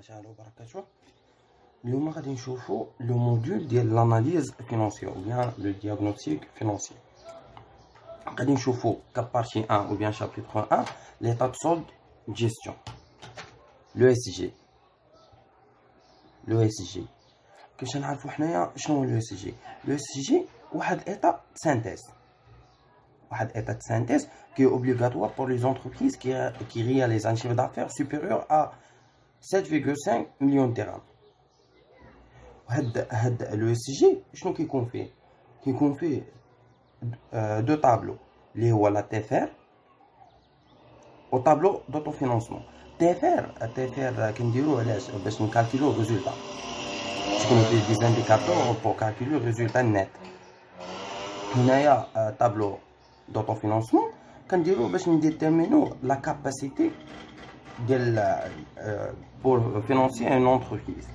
تعالى وبركاته. اليوم غادي نشوفوا لو موديول ديال لاناليز فينونسيير او بيان لو دياغنوستيك فينونسيير. غادي نشوفوا كبارتي 1 او بيان شابيتر 1 ليطا دو سولد جيستيون لو اس جي. لو اس جي كيفاش نعرفوا حنايا شنو هو لو اس جي؟ لو اس جي واحد ايطا سانتيز، واحد ايطا de synthèse qui est obligatoire pour les entreprises qui réalisent un chiffre d'affaires supérieur à 7,5 millions de dirhams. هاد لو اس جي شنو كيكون فيه؟ كيكون فيه دو طابلو اللي هو لا تي اف ار و طابلو دوطو فينونسمون. تي اف ار كنديروه علاش؟ باش نكالكيلو الريزولتا، تكون فيه دي انديكاتور بور كالكيلو الريزولتا نيت. هنايا طابلو دوطو فينونسمون كنديروه باش نديتيرمينو لا كاباسيتي ديال بور فينونسي ان اونتربريز.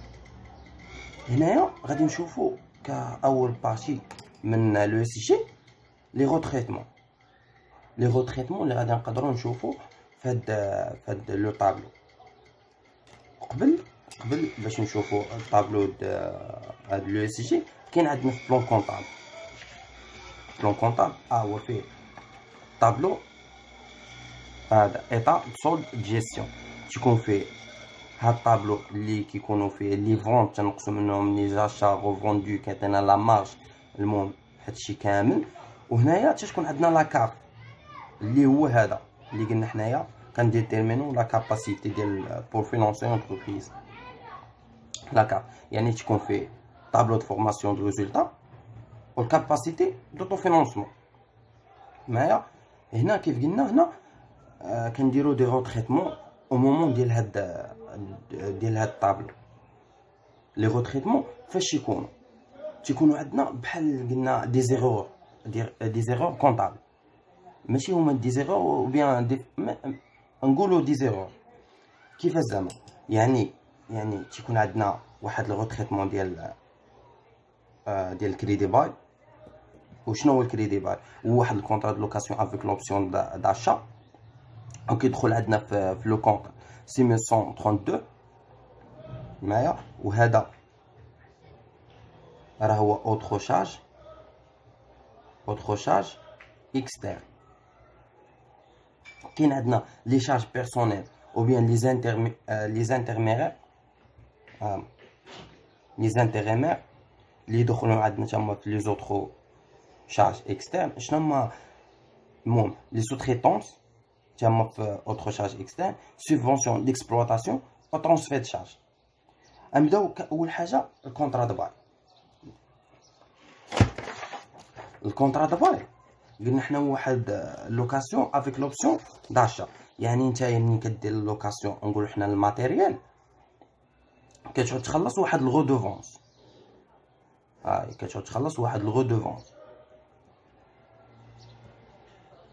هنايا غادي نشوفوا كاول بارتي من لو اس جي لي غوتريتمون. لي غوتريتمون اللي غادي نقدروا نشوفوا فهاد لو طابلو. قبل باش نشوفوا الطابلو هاد لو اس جي كاين عندنا في بلون كونطابل. بلون كونطابل هو فيه طابلو هذا ايطا سولد جيستيون. تيكون فيه هاد الطابلو اللي كيكونوا فيه لي فون تنقصوا منهم لي زاشا غو فوندو كيعطينا لا مارج، المهم هادشي كامل. وهنايا تتكون عندنا لا كاب اللي هو هذا اللي قلنا حنايا كنديتيرمينو لا كاباسيتي ديال بور فينونسي اونتربريز. لا كاب يعني تكون فيه طابلو دو فورماسيون دو ريزولتا و الكاباسيتي دوطو فينونسمون. معايا هنا كيف قلنا هنا كنديرو دي غوتريتمون او مومون ديال هاد الطابلو. لي غوتريتمون فاش تيكونوا عندنا بحال قلنا دي زيرور، دي زيرور كونطابل، ماشي هما دي زيرور او بيان نقولوا دي زيرور. كيفاش زعما؟ يعني تيكون عندنا واحد الغوتريتمون ديال الكريدي باي. وشنو هو الكريدي باي؟ هو واحد الكونطرا دو لوكاسيون افيك لوبسيون داشا، او كيدخل عندنا في لو كونط 6132 معايا. وهذا راه هو اوترو شارج اكسترن. كاين عندنا لي شارج بيرسونيل او بيان لي زانتيغيمير اللي يدخلوا عندنا تما في لي زوترو شارج اكسترن. شنو هما؟ المهم لي سوتريتونس تما في اوترو شارج اكسترن، سوبفونسيون ديكسبلوطاسيون و ترونسفير دو شارج. نبداو اول حاجه الكونطرا دو باي. الكونطرا دو باي قلنا حنا واحد لوكاسيون افيك لوبسيون داشا. يعني نتايا ملي كدير لوكاسيون نقولوا حنا الماتيريال كتعود تخلص واحد الغودوفونس. كتعود تخلص واحد الغودوفونس،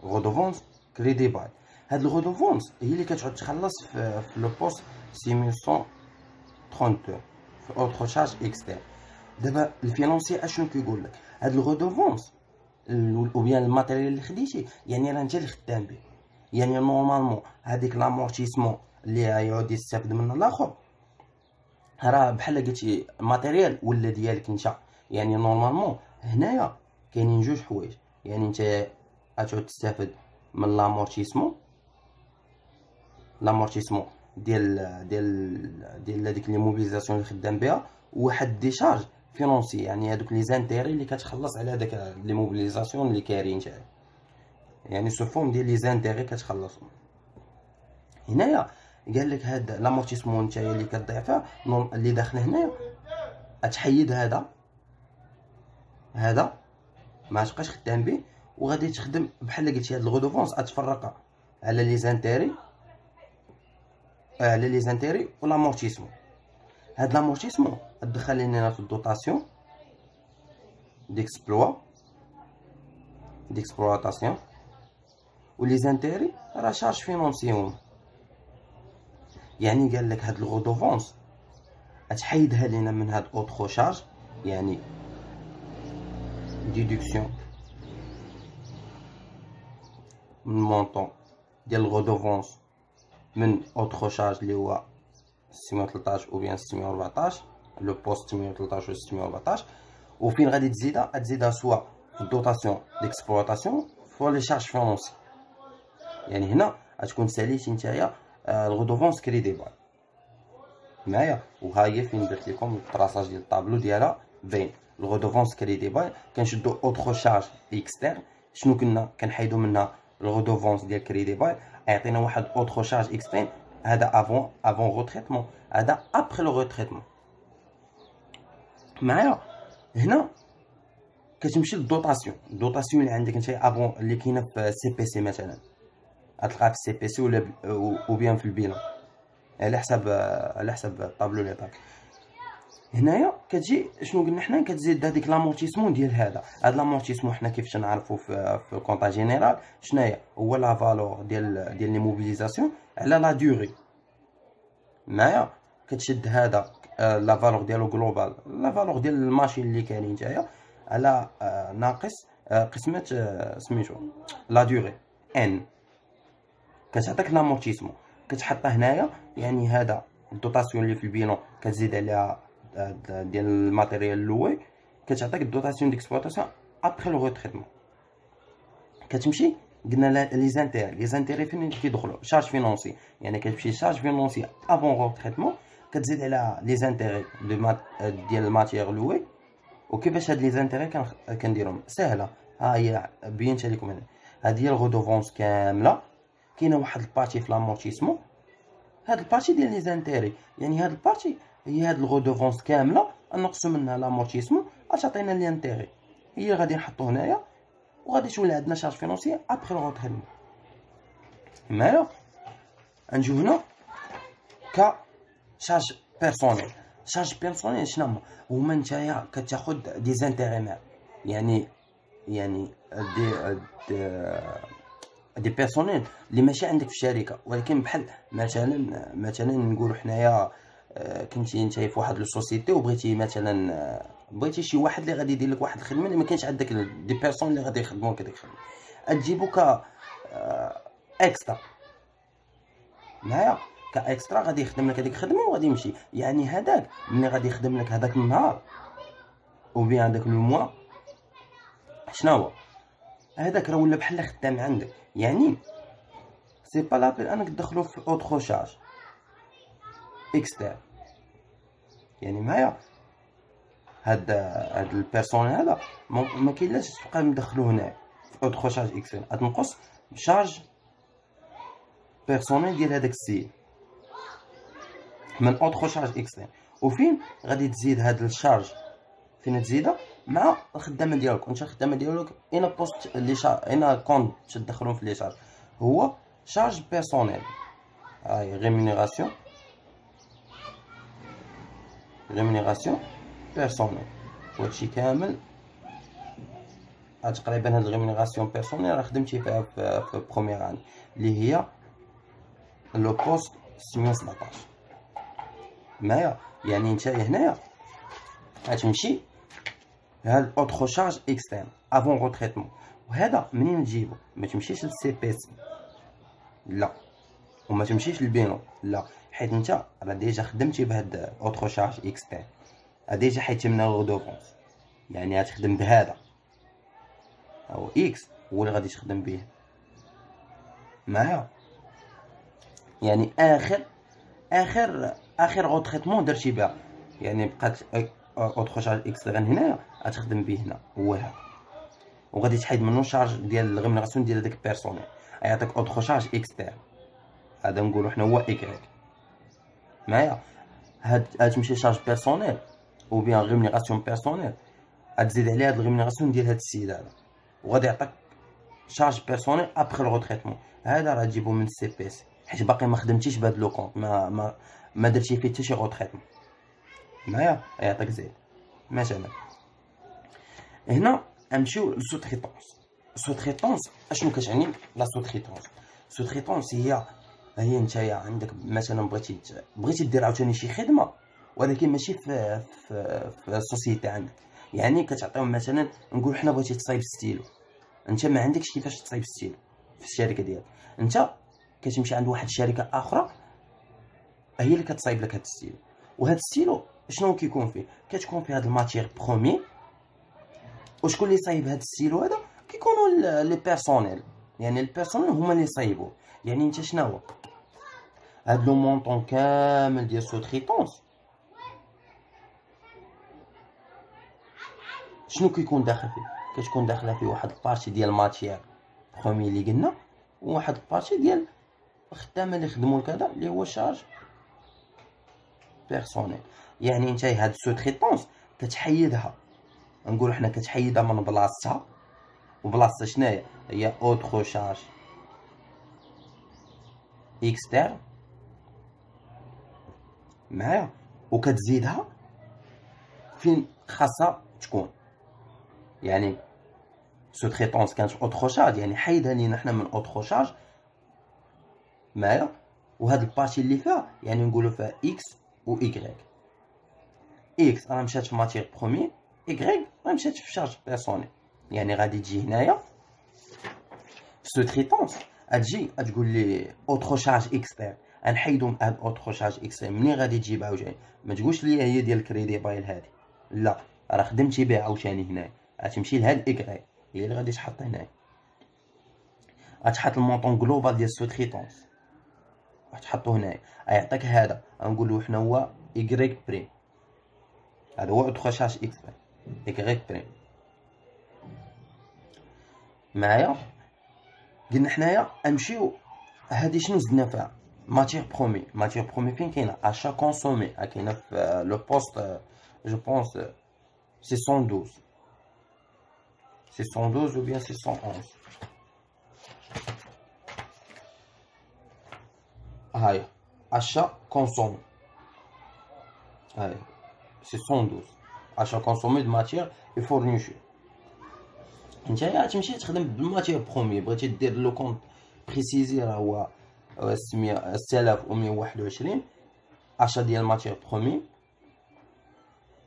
غودوفونس كريدي باي. هاد الغودوفونس هي اللي كتعود تخلص في لو بوست 6132 في اوترو شارج اكسترن. دابا الفينونسي اشنو كيقول لك؟ هاد الغودوفونس او بيان الماتيريال اللي خديتي يعني راه انت اللي خدام به. يعني نورمالمون هذيك لامورتيسمون اللي يعود يستافد منه الاخر راه بحال قلتي ماتيريال ولا ديالك انت. يعني نورمالمون هنايا كاينين جوج حوايج. يعني انت غتعود تستافد من لامورتيسمون ديال هذيك لي موبيليزاسيون اللي خدام بها، وواحد دي شارج فينونسي يعني هذوك لي زانتيري اللي كتخلص على هذاك لي موبيليزاسيون اللي كايرين نتايا. يعني سو فورم ديال لي زانتيري كتخلصهم. هنايا قال لك هاد لامورتيسمون نتايا اللي كتضيع اللي داخل هنايا غتحيد هذا ما تبقاش خدام به، وغادي تخدم بحال قلتي هاد الغودوفونس غتفرقها على لي زانتيري و لامورتيسمون. هاد لامورتيسمون تدخل لنا في الدوطاسيون ديكسبلوطاسيون، و لي زانتيري راه شارج فينونسيون. يعني قال لك هاد الغودوفونس تحيدها لنا من هاد اوترو شارج، يعني ديدكسيون من مونطون ديال الغودوفونس من اوترو شارج اللي هو 613 او بيان 614 لو بوست 613 و 614 وفين غادي تزيدها سوا في الدوطاسيون ديكسبلوطاسيون فوا لي شارج فينونسي. يعني هنا غتكون ساليتي نتايا الغودوفونس كريدي باي معايا. وها هي فين درت لكم الطراساج ديال الطابلو ديالها باين الغودوفونس كريدي باي. كنشدو اوتخو شارج اكسترن، شنو كنا كنحيدو منها الغودوفونس ديال كريدي باي، يعطينا واحد اوتخو شارج اكسترن. هذا افون غوتريتمون، هذا ابخي لو غوتريتمون معايا. هنا كتمشي للدوطاسيون، الدوطاسيون اللي عندك نتايا افون اللي كاينه في سي بي سي مثلا، غتلقاها في سي بي سي ولا او بيان في البيلان على حسب الطابلو اللي عطاك. هنايا كتجي شنو قلنا حنا، كتزيد هذيك لامورتيسمون ديال هذا لامورتيسمون. حنا كيفاش نعرفو في الكونطا جينيرال شناهي هو لا فالور ديال لي موبيليزاسيون على لا ديوري معايا. كتشد هذا لا فالور ديالو جلوبال، لا فالور ديال الماشين اللي كاينين نتايا على ناقص قسمه سميتو لا ديوري ان، كتعطيك لامورتيسمون كتحطها هنايا. يعني هذا الدوطاسيون اللي في البيلون كتزيد عليها ديال الماتيريال لوي، كتعطيك الدوطاسيون ديكسبلوطاسيون ابخي لو ريتريتمون. كتمشي قلنا لي زانتيري فين كيدخلوا شارج فينونسي، يعني كتمشي شارج فينونسي افون ريتريتمون، كتزيد على لي زانتيري ديال الماتيير لوي. وكيفاش هاد لي زانتيري كنديرهم ساهله، ها هي بينتها لكم هنا. هادي هي الغودوفونس كامله، كاينه واحد البارتي في لامورتيسمون، هاد البارتي ديال لي زانتيري، يعني هاد البارتي هي هاد الغودوفونس كامله نقصو منها لامورتيسمون غتعطينا لي انتيري، هي غادي نحطو هنايا وغادي تولي عندنا شارج فينونسي ابخي لو ريتريتمون معايا. نجيو هنا ك شارج بيرسونيل. شارج بيرسونيل شنو هما؟ نتايا كتاخد دي زانتيري معاك، يعني دي بيرسونيل اللي ماشي عندك في الشركه، ولكن بحال مثلا نقولوا حنايا كنتي نتايا في واحد لو سوسيتي وبغيتي مثلا بغيتي شي واحد اللي غادي يدير لك واحد الخدمه اللي ما كاينش عندك دي بيرسون اللي غادي يخدموا لك هذيك الخدمه، تجيبو ك اكسترا معايا. كاكسترا غادي يخدم لك هذيك الخدمه وغادي يمشي. يعني هذاك ملي غادي يخدم لك هذاك النهار او بيان هذاك لو موا، شنو هو هذاك؟ راه ولا بحال خدام عندك. يعني سي با لابيل انك تدخلو في اوتخو شارج اكسترن. يعني معايا هاد البيرسونيل هذا ما كاينلاش تبقى مدخلو هنا في اوتخو شارج اكسترن، غتنقص شارج بيرسونيل ديال هذاك السيد من اوتخو شارج اكسترن. وفين غادي تزيد هاد الشارج؟ فين تزيدها؟ مع الخدامه ديالك. وانت الخدامه ديالك اين بوست لي اين كونت تدخلهم في لي شارج؟ هو شارج بيرسونيل، هاي ريمونيراسيون بيرسونيل. وهادشي كامل تقريبا هاد الريمونيراسيون بيرسونيل راه خدمتي فيها في بروميير اني اللي هي لو بوست 617 معايا. يعني نتايا هنايا غتمشي هاد اوتخو شارج اكسترن افون روتريتمون. وهذا منين تجيبو؟ ما تمشيش للسي بي سي لا، وما تمشيش للبينو لا، حيت انت راه ديجا خدمتي بهاد اوتخو شارج اكسترن، ديجا حيت من الغودوفونس. يعني غتخدم بهذا او اكس هو اللي غادي تخدم به معايا. يعني اخر غوتريتمون درتي بها، يعني بقات اوتخو شارج اكسترن هنايا غتخدم به هنا هو هذا، وغادي تحيد منه شارج ديال الريمونيراسيون ديال هذاك البيرسونيل. يعطيك اوتخو شارج اكسترن، هذا نقولوا حنا هو اكريك معايا. هاد تمشي شارج بيرسونيل او بيان ريمونيراسيون بيرسونيل، غتزيد عليها هاد الريمونيراسيون ديال هاد السيد هذا، وغادي يعطيك شارج بيرسونيل ابخي الغوتريتمون. هذا راه تجيبو من السي بي سي حيت باقي ما خدمتيش بهاد لو كونط، ما درتي فيه حتى شي غوتريتمون معايا. يعطيك زيد. مثلا هنا نمشيو للسوتريتونس. السوتريتونس اشنو كتعني؟ لا سوتريتونس هي نتايا عندك مثلا بغيتي دير عاوتاني شي خدمه، ولكن ماشي في السوسيتي عندك. يعني كتعطيهم مثلا نقول حنا بغيتي تصايب ستيلو، انت ما عندكش كيفاش تصايب ستيلو في الشركه ديالك، انت كتمشي عند واحد الشركه اخرى هي اللي كتصايب لك هاد الستيلو. وهاد الستيلو شنو كيكون فيه؟ كتكون فيه هاد الماتيغ بروميي، وشكون اللي صايب هاد الستيلو هذا؟ كيكونوا لي بيرسونيل، يعني البيرسونيل هما اللي صايبوه. يعني انت شناهو هاد لو مونطون كامل ديال سوتريتونس شنو كيكون داخل فيه؟ كتكون داخله فيه واحد البارتي ديال الماتيغ بروميي اللي قلنا، وواحد البارتي ديال الخدامه اللي خدموا كذا اللي هو شارج بيرسونيل. يعني انت هاد سوتريتونس كتحيدها، نقولوا حنا كتحيدها من بلاصتها، وبلاصتها شناهي؟ هي اوترو شارج اكسترن معايا، وكتزيدها فين خاصها تكون. يعني سوتريتونس كانت اوترو شارج، يعني حيدها لينا حنا من اوترو شارج معايا، وهاد البارتي اللي فيها يعني نقولوا فيها اكس و ايكغيك. اكس راه مشات في ماتيغ بروميي، ايكغيك راه مشات في شارج بيرسونيل. يعني غادي تجي هنايا في سوتريتونس تجي تقول لي اوترو شارج اكسترن، غنحيدو هاد اوترو شارج اكسترن. منين غادي تجيب عاوتاني؟ ما تقولش لي هي ديال الكريدي بايل هادي، لا راه خدمتي بها عاوتاني هنايا، غتمشي لهاد ايكغيك هي اللي غادي تحط هنايا، غتحط المونطون جلوبال ديال سوتريتونس غتحطو هنايا، غيعطيك هذا غنقولو حنا هو ايكغيك بريم. هذا هو اوترو شارج اكسترن ايكغيك بريم معايا. قلنا حنايا نمشيو هادي شنو زدنا فيها؟ ماتيغ برومي. ماتيغ برومي فين كاينه؟ اشا كونسومي، كاينه في لو بوست جو بونس سي 112 سي 112 ou bien سي 111. هاي اشا كونسومي، هاي سي 112 اشا كونسومي دو ماتيغ اي فورنيشور. نتايا تمشي تخدم بالماتيغ برومي، بغيتي دير لو كونط بريسيزي راه هو 6121 اشا ديال ماتيغ برومي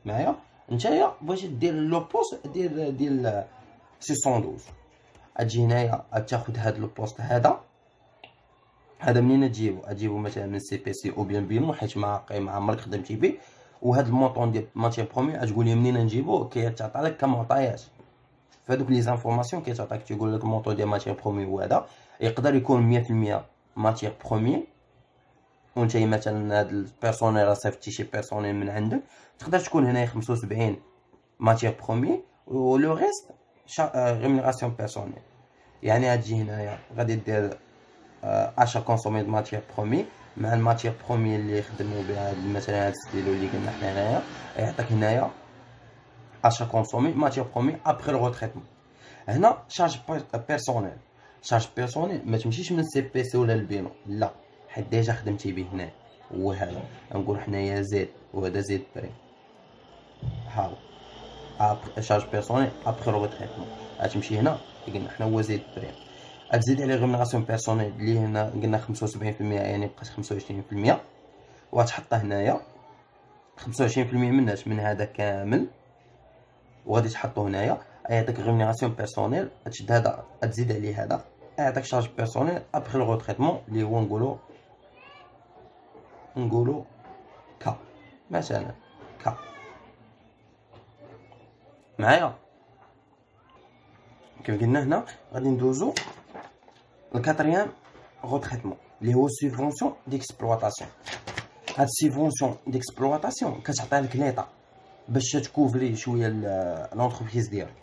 معايا. نتايا بغيتي دير لو بوست ديال سي 112، تجي هنايا تاخد هاد لو بوست هذا منين تجيبو مثلا من سي بي سي او بيان بينو، حيت مع عمرك خدمتي به. وهاد المونطون ديال ماتيغ برومي تقول لي منين نجيبوه، كيتعطى لك كمعطيات فهادوك لي زانفورماسيون كيتعطاك، تيقول لك المونطون ديال ماتيغ برومي هو هذا، يقدر يكون 100% ماتيغ برومي، وانت مثلا هاد البيرسونيل راه صيفطتي شي بيرسونيل من عندك، تقدر تكون هنايا 75 ماتيغ برومي و لو ريست ريمونيراسيون بيرسونيل. يعني غتجي هنايا غادي دير اشا كونسومي د ماتيغ برومي مع الماتيغ برومي اللي خدموا بها مثلا هاد ستيلو اللي قلنا حنا هنايا، يعطيك هنايا اشا كونسومي ماتيغ برومي ابخي لو غوتريتمون. هنا شارج بيرسونيل، شارج بيرسونيل ما تمشيش من سي بي سي ولا البينو، لا حيت ديجا خدمتي به هنا، هو هذا نقول حنايا زيد وهذا زيد بري. هاو شارج بيرسونيل ابخي لو غوتريتمون، غتمشي هنا قلنا حنا هو زيد بري، غتزيد عليه ريمونيراسيون بيرسونيل اللي هنا قلنا 75%، يعني بقات 25%، وغتحطها هنايا 25% مناش من هذا كامل، وغادي تحطو هنايا يعطيك ريمونيراسيون بيرسونيل. تشد هذا تزيد عليه هذا يعطيك شارج بيرسونيل ابخي لو غوتريتمون اللي هو نقولو كا مثلا كا معايا. كيف قلنا هنا غادي ندوزو الكاتريام غوتريتمون اللي هو سيفونسيون ديكسبلواتاسيون. هاد سيفونسيون ديكسبلواتاسيون كتعطيها لك ليطا باش تكوفري شويه لونتربريز ديالك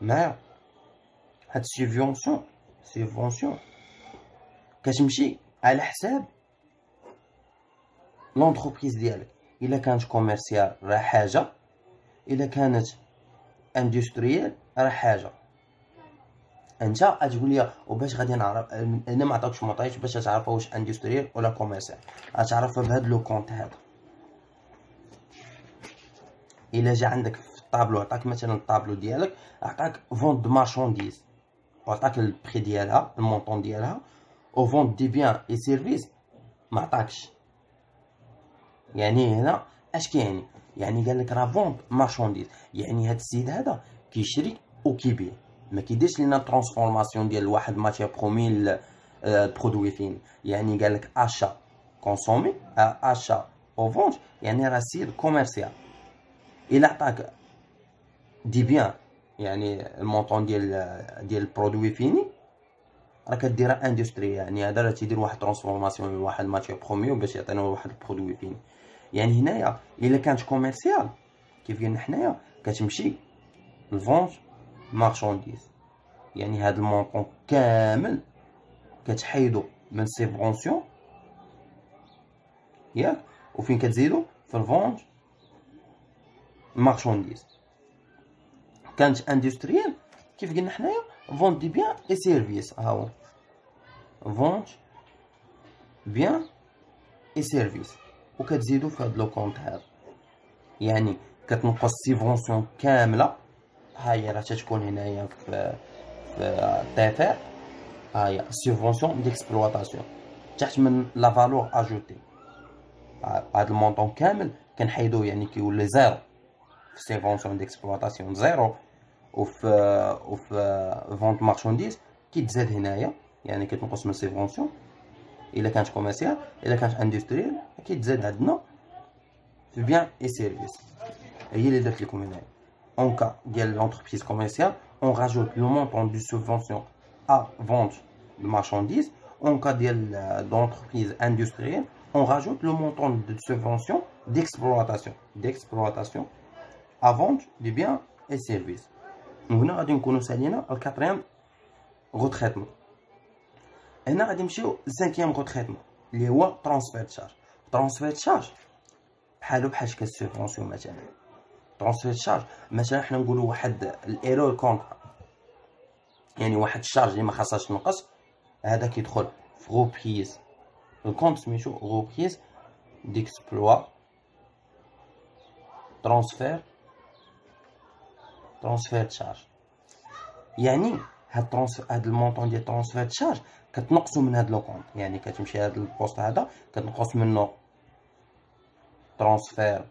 معايا. هاد سيفونسيون كتمشي على حساب لونتربريز ديالك، الا كانت كوميرسيال راه حاجه، الا كانت اندستريال راه حاجه. انت تقول لي وباش غادي نعرف؟ انا ما عطاكش معطيات باش تعرف واش اندستريال ولا كوميرسيال، غتعرفها بهاد لو كونط هذا. الا جا عندك في الطابلو عطاك مثلا الطابلو ديالك عطاك فونت دو مارشانديز وعطاك البري ديالها المونطون ديالها، او فونت دي بيان اي سيرفيس ما عطاكش. يعني هنا اش كيعني؟ يعني قال لك راه فونت مارشانديز، يعني هاد السيد هذا كيشري وكيبيع، ما كيديرش لينا ترانسفورماسيون ديال واحد ماتير برومي برودوي فين. يعني قال لك اشا كونسومي اشا او فونت، يعني راه السيد كوميرسيال. الا عطاك دي بيان يعني المونطون ديال البرودوي فيني، راه كديرها اندستري، يعني هذا راه تيدير واحد ترانسفورماسيون من واحد الماتير بروميير باش يعطينا واحد البرودوي فيني. يعني هنايا الا كانت كوميرسيال كيف قلنا حنايا كتمشي الفونت مارشانديز، يعني هاد المونطون كامل كتحيدو من سيفونسيون ياك، وفين كتزيدو في الفونت مارشانديز. كانت اندستريال كيف قلنا حنايا فونت دي بيان اي سيرفيس، ها هو فونت بيان اي سيرفيس، وكتزيدو في هاد لو كونط هذا، يعني كتنقص سيفونسيون كامله. ها هي راه تتكون هنايا في تيفير، ها هي سيفونسيون ديكسبلواتاسيون تحت من لا فالور اجوتي. هاد المونطون كامل كنحيدوه يعني كيولي زيرو في سيفونسيون ديكسبلواتاسيون زيرو، وفي فونت مارشانديز كيتزاد هنايا، يعني كتنقص من سيفونسيون الا كانت كوميرسيال. الا كانت اندستريال كيتزاد عندنا في بيان اي سيرفيس. هي اللي درت لكم هنايا. اون كا ديال لونتربريز كوميرسيال اون راجوت لو مونطون دو سوبفونسيون ا فونت دو مارشانديز. اون كا ديال دونتربريز اندستريال اون راجوت لو مونطون دو سوبفونسيون ديكسبلواتاسيون ا فونت دي بيان اي سيرفيس. وهنا غادي نكونو سالينا الكاتريام غوتريتمون. هنا غادي نمشيو للسانكيام غوتريتمون اللي هو ترانسفير شارج. ترانسفير شارج بحالو بحال شكل سوبفونسيون. مثلا ترانسفير شارج مثلا حنا نقولوا واحد الايرور كونطرا، يعني واحد الشارج اللي ما خاصهاش تنقص، هذا كيدخل في غوبريز الكونط سميتو غوبريز ديكسبلوا ترانسفير شارج. يعني هاد المونطون ديال ترانسفير شارج كتنقصو من هاد لو كونط، يعني كتمشي هاد البوست هذا كتنقص منه ترانسفير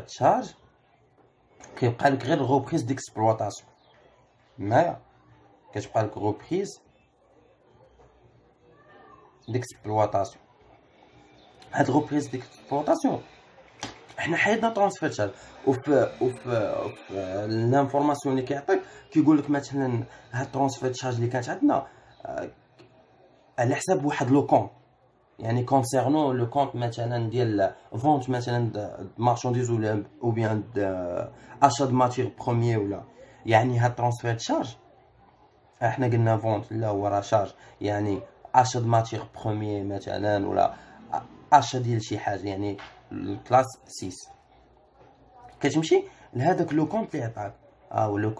شارج، كيبقى لك غير غوبريز ديكسبلواتاسيون. معايا كتبقى لك غوبريز ديكسبلواتاسيون. هاد غوبريز ديكسبلواتاسيون حنا حيدنا ترانسفير شارج. وفي الانفورماسيون اللي كيعطيك كيقول لك مثلا هاد ترانسفير شارج اللي كانت عندنا على حساب واحد لو كونط، يعني كونسيرنو لو كونط مثلا ديال فونت مثلا مارشانديز ولا او بيان اشا د ماتير بروميير ولا. يعني هاد ترانسفير شارج احنا قلنا فونت لا هو راه شارج، يعني اشا د ماتير بروميير مثلا ولا اشا ديال شي حاجه، يعني الكلاس 6 كتمشي لهذاك لو كونط اللي عطاك. او لو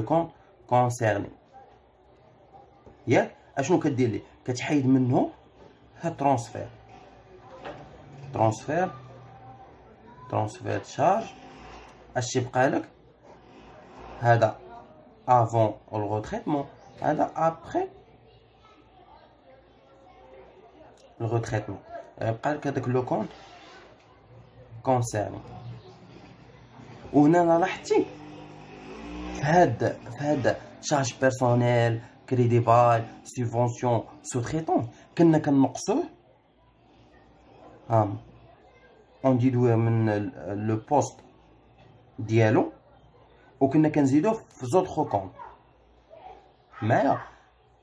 كونط كونسيرني ياك. اشنو كدير ليه؟ كتحيد منه هاد ترانسفير شارج. اش تيبقى لك؟ هذا افون الغوتريتمون، هذا ابري الغوتريتمون. يبقى لك هذاك لو كونط كونسيرني. وهنا لاحظتي في هاد شارج بيرسونيل كريدي باي سوبفونسيون سو تريتون كنا كنقصوه اون ديدويه من لو بوست ديالو، وكنا كنزيدوه في زوطخ كونط. معايا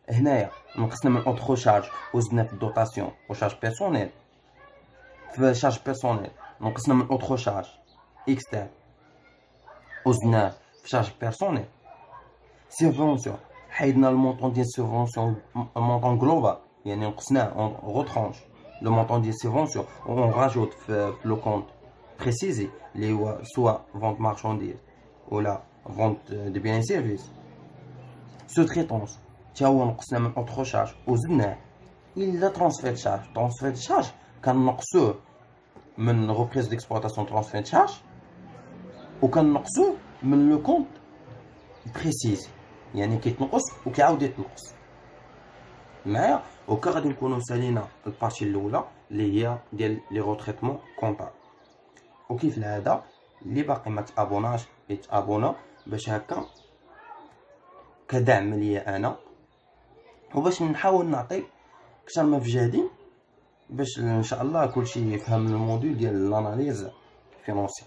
هنايا نقصنا من اوتخو شارج وزدنا في الدوطاسيون وشارج بيرسونيل. في شارج بيرسونيل نقصنا من اوتخو شارج اكسترن وزدناه في شارج بيرسونيل. سيفونسيون حيدنا المونطون ديال سيفونسيون المونطون جلوبال، يعني نقصناه اون غوترونش لو مونطون ديال سيفونسيون اون راجوت في لو كونط بريسيزي اللي هو سوا فونت مارشانديز ولا فونت دي بيان سيرفيس. سو تريتونس تا هو نقصنا من اوتخو شارج وزدناه. الا ترانسفير شارج كنقصوه من غوبريز ديكسبلوطاسيون ترانسفير شارج، وكنقصوه من لو كونط بريسيز، يعني كيتنقص وكيعاود يتنقص. معايا وكا غادي نكونوا سالينا البارتي الاولى اللي هي ديال لي غوتريتمون كونطابل. وكيف العاده اللي باقي ما تابوناش يتابونا باش هكا كدعم ليا انا، وباش نحاول نعطي اكثر ما في جهدي باش ان شاء الله كلشي يفهم الموديل ديال الاناليز فينونسي.